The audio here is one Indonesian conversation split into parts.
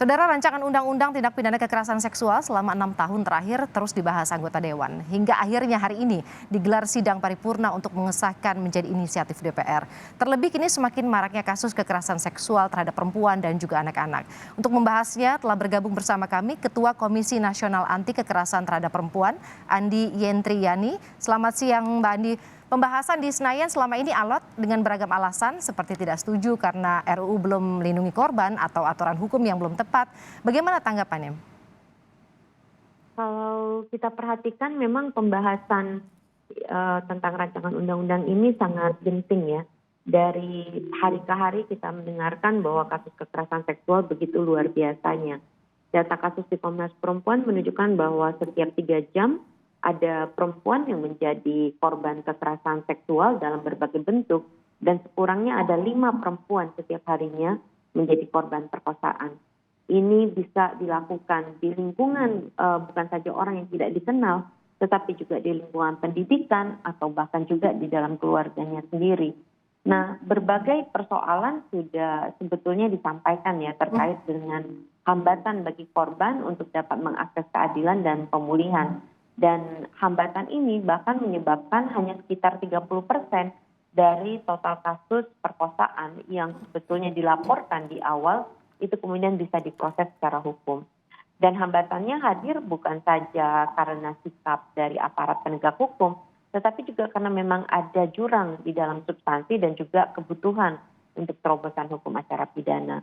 Saudara, rancangan undang-undang tindak pidana kekerasan seksual selama 6 tahun terakhir terus dibahas anggota Dewan. Hingga akhirnya hari ini digelar sidang paripurna untuk mengesahkan menjadi inisiatif DPR. Terlebih kini semakin maraknya kasus kekerasan seksual terhadap perempuan dan juga anak-anak. Untuk membahasnya telah bergabung bersama kami Ketua Komisi Nasional Anti Kekerasan Terhadap Perempuan, Andi Yentriani. Selamat siang Mbak Andi. Pembahasan di Senayan selama ini alot dengan beragam alasan seperti tidak setuju karena RUU belum melindungi korban atau aturan hukum yang belum tepat. Bagaimana tanggapannya? Kalau kita perhatikan memang pembahasan tentang rancangan undang-undang ini sangat genting ya. Dari hari ke hari kita mendengarkan bahwa kasus kekerasan seksual begitu luar biasanya. Data kasus di Komnas Perempuan menunjukkan bahwa setiap 3 jam ada perempuan yang menjadi korban kekerasan seksual dalam berbagai bentuk dan sekurangnya ada 5 perempuan setiap harinya menjadi korban perkosaan. Ini bisa dilakukan di lingkungan bukan saja orang yang tidak dikenal, tetapi juga di lingkungan pendidikan atau bahkan juga di dalam keluarganya sendiri. Nah, berbagai persoalan sudah sebetulnya disampaikan ya terkait dengan hambatan bagi korban untuk dapat mengakses keadilan dan pemulihan. Dan hambatan ini bahkan menyebabkan hanya sekitar 30% dari total kasus perkosaan yang sebetulnya dilaporkan di awal itu kemudian bisa diproses secara hukum. Dan hambatannya hadir bukan saja karena sikap dari aparat penegak hukum, tetapi juga karena memang ada jurang di dalam substansi dan juga kebutuhan untuk terobosan hukum acara pidana.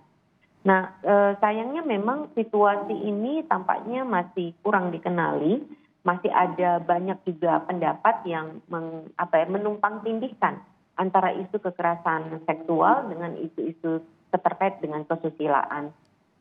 Nah, sayangnya memang situasi ini tampaknya masih kurang dikenali, masih ada banyak juga pendapat yang menumpang tindihkan antara isu kekerasan seksual dengan isu-isu terkait dengan kesusilaan.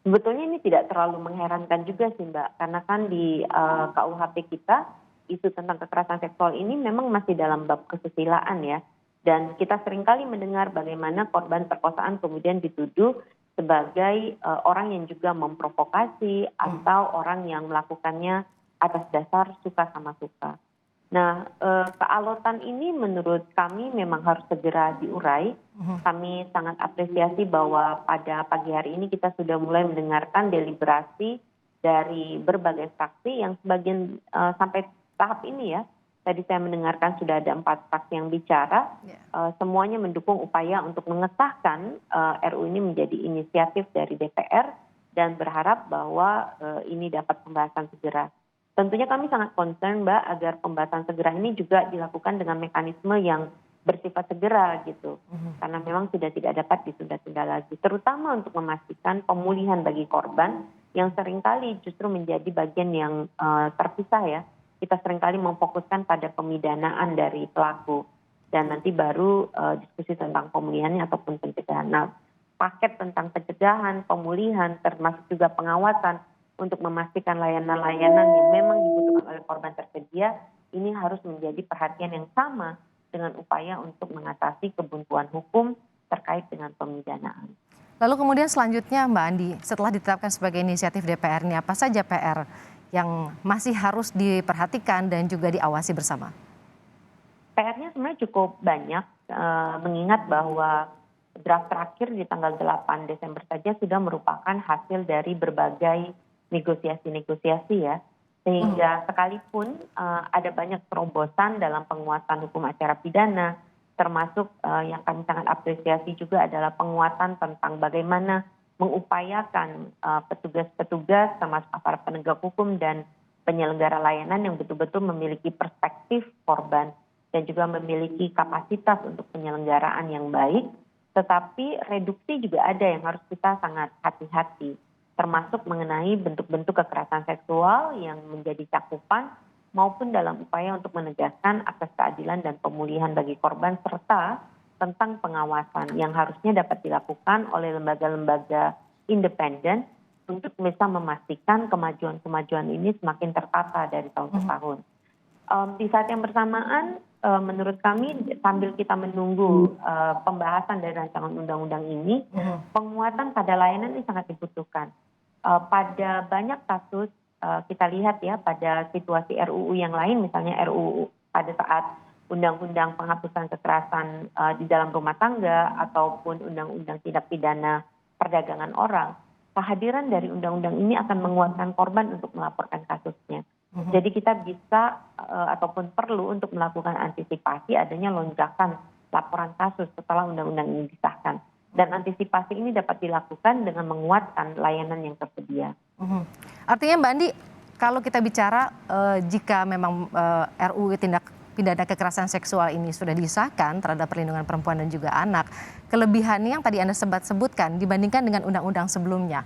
Sebetulnya ini tidak terlalu mengherankan juga sih Mbak, karena kan di KUHP kita isu tentang kekerasan seksual ini memang masih dalam bab kesusilaan ya. Dan kita seringkali mendengar bagaimana korban perkosaan kemudian dituduh sebagai orang yang juga memprovokasi atau orang yang melakukannya atas dasar suka sama suka. Nah, kealotan ini menurut kami memang harus segera diurai. Kami sangat apresiasi bahwa pada pagi hari ini kita sudah mulai mendengarkan deliberasi dari berbagai fraksi yang sebagian sampai tahap ini ya. Tadi saya mendengarkan sudah ada 4 fraksi yang bicara. Semuanya mendukung upaya untuk mengesahkan RUU ini menjadi inisiatif dari DPR dan berharap bahwa ini dapat pembahasan segera. Tentunya kami sangat concern Mbak agar pembahasan segera ini juga dilakukan dengan mekanisme yang bersifat segera gitu. Karena memang sudah tidak dapat ditunda-tunda lagi. Terutama untuk memastikan pemulihan bagi korban yang seringkali justru menjadi bagian yang terpisah ya. Kita seringkali memfokuskan pada pemidanaan dari pelaku. Dan nanti baru diskusi tentang pemulihannya ataupun pencegahan. Nah, paket tentang pencegahan, pemulihan, termasuk juga pengawasan untuk memastikan layanan-layanan yang memang dibutuhkan oleh korban tersedia, ini harus menjadi perhatian yang sama dengan upaya untuk mengatasi kebuntuan hukum terkait dengan pemidanaan. Lalu kemudian selanjutnya Mbak Andi, setelah ditetapkan sebagai inisiatif DPR ini, apa saja PR yang masih harus diperhatikan dan juga diawasi bersama? PR-nya sebenarnya cukup banyak, mengingat bahwa draft terakhir di tanggal 8 Desember saja sudah merupakan hasil dari berbagai negosiasi-negosiasi ya, sehingga sekalipun ada banyak terobosan dalam penguatan hukum acara pidana, termasuk yang kami sangat apresiasi juga adalah penguatan tentang bagaimana mengupayakan petugas-petugas termasuk aparat penegak hukum dan penyelenggara layanan yang betul-betul memiliki perspektif korban dan juga memiliki kapasitas untuk penyelenggaraan yang baik, tetapi reduksi juga ada yang harus kita sangat hati-hati, termasuk mengenai bentuk-bentuk kekerasan seksual yang menjadi cakupan maupun dalam upaya untuk menegaskan akses keadilan dan pemulihan bagi korban serta tentang pengawasan yang harusnya dapat dilakukan oleh lembaga-lembaga independen untuk bisa memastikan kemajuan-kemajuan ini semakin tertata dari tahun ke tahun. Di saat yang bersamaan menurut kami sambil kita menunggu pembahasan dari rancangan undang-undang ini, penguatan pada layanan ini sangat dibutuhkan. Pada banyak kasus kita lihat ya pada situasi RUU yang lain, misalnya RUU pada saat undang-undang penghapusan kekerasan di dalam rumah tangga ataupun undang-undang tindak pidana perdagangan orang, kehadiran dari undang-undang ini akan menguatkan korban untuk melaporkan kasusnya. Jadi kita bisa ataupun perlu untuk melakukan antisipasi adanya lonjakan laporan kasus setelah undang-undang ini disahkan. Dan antisipasi ini dapat dilakukan dengan menguatkan layanan yang tersedia. Artinya Mbak Andi, kalau kita bicara jika memang RUU tindak pidana kekerasan seksual ini sudah disahkan terhadap perlindungan perempuan dan juga anak, kelebihannya yang tadi Anda sebutkan dibandingkan dengan undang-undang sebelumnya.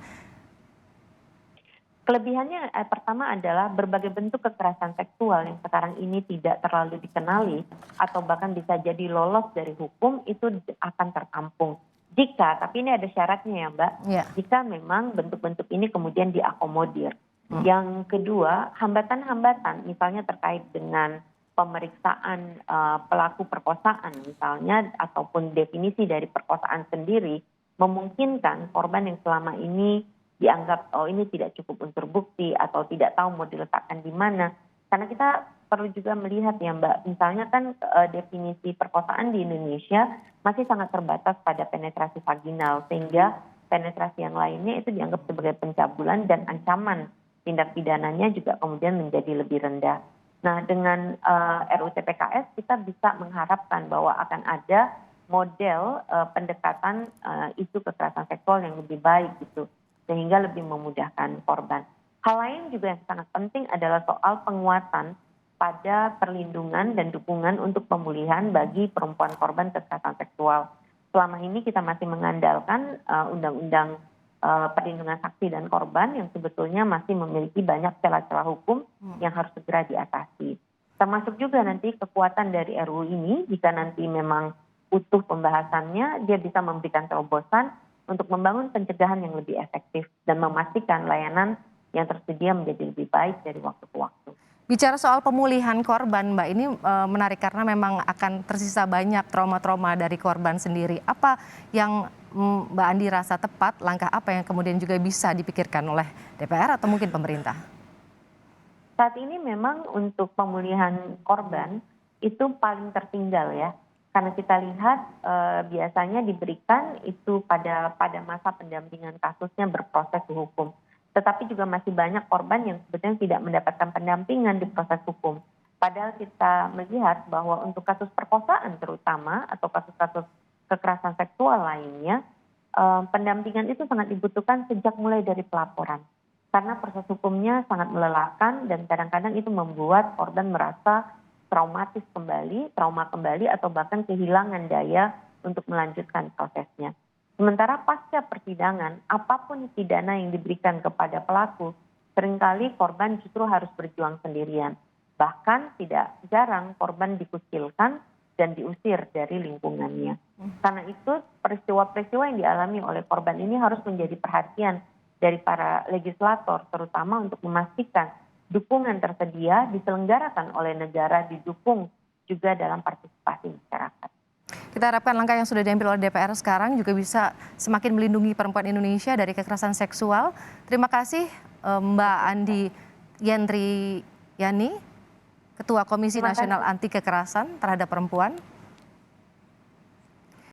Kelebihannya pertama adalah berbagai bentuk kekerasan seksual yang sekarang ini tidak terlalu dikenali atau bahkan bisa jadi lolos dari hukum itu akan tertampung. Jika, tapi ini ada syaratnya ya Mbak, jika memang bentuk-bentuk ini kemudian diakomodir. Yang kedua, hambatan-hambatan misalnya terkait dengan pemeriksaan pelaku perkosaan misalnya ataupun definisi dari perkosaan sendiri memungkinkan korban yang selama ini dianggap ini tidak cukup unsur bukti atau tidak tahu mau diletakkan di mana. Karena kita perlu juga melihat ya Mbak, misalnya kan definisi perkosaan di Indonesia masih sangat terbatas pada penetrasi vaginal sehingga penetrasi yang lainnya itu dianggap sebagai pencabulan dan ancaman tindak pidananya juga kemudian menjadi lebih rendah. Nah dengan RUU TPKS kita bisa mengharapkan bahwa akan ada model pendekatan isu kekerasan seksual yang lebih baik gitu, sehingga lebih memudahkan korban. Hal lain juga yang sangat penting adalah soal penguatan pada perlindungan dan dukungan untuk pemulihan bagi perempuan korban kekerasan seksual. Selama ini kita masih mengandalkan undang-undang perlindungan saksi dan korban yang sebetulnya masih memiliki banyak celah-celah hukum yang harus segera diatasi. Termasuk juga nanti kekuatan dari RUU ini jika nanti memang utuh pembahasannya, dia bisa memberikan terobosan untuk membangun pencegahan yang lebih efektif dan memastikan layanan yang tersedia menjadi lebih baik dari waktu ke waktu. Bicara soal pemulihan korban, Mbak, ini menarik karena memang akan tersisa banyak trauma-trauma dari korban sendiri. Apa yang Mbak Andi rasa tepat, langkah apa yang kemudian juga bisa dipikirkan oleh DPR atau mungkin pemerintah? Saat ini memang untuk pemulihan korban itu paling tertinggal ya. Karena kita lihat biasanya diberikan itu pada masa pendampingan kasusnya berproses hukum. Tetapi juga masih banyak korban yang sebetulnya tidak mendapatkan pendampingan di proses hukum. Padahal kita melihat bahwa untuk kasus perkosaan terutama atau kasus-kasus kekerasan seksual lainnya, pendampingan itu sangat dibutuhkan sejak mulai dari pelaporan. Karena proses hukumnya sangat melelahkan dan kadang-kadang itu membuat korban merasa trauma kembali atau bahkan kehilangan daya untuk melanjutkan prosesnya. Sementara pasca persidangan, apapun pidana yang diberikan kepada pelaku, seringkali korban justru harus berjuang sendirian. Bahkan tidak jarang korban dikucilkan dan diusir dari lingkungannya. Karena itu peristiwa-peristiwa yang dialami oleh korban ini harus menjadi perhatian dari para legislator, terutama untuk memastikan dukungan tersedia diselenggarakan oleh negara, didukung juga dalam partisipasi masyarakat. Kita harapkan langkah yang sudah diambil oleh DPR sekarang juga bisa semakin melindungi perempuan Indonesia dari kekerasan seksual. Terima kasih Mbak Andi Yendriyani, Ketua Komisi Nasional Anti Kekerasan Terhadap Perempuan.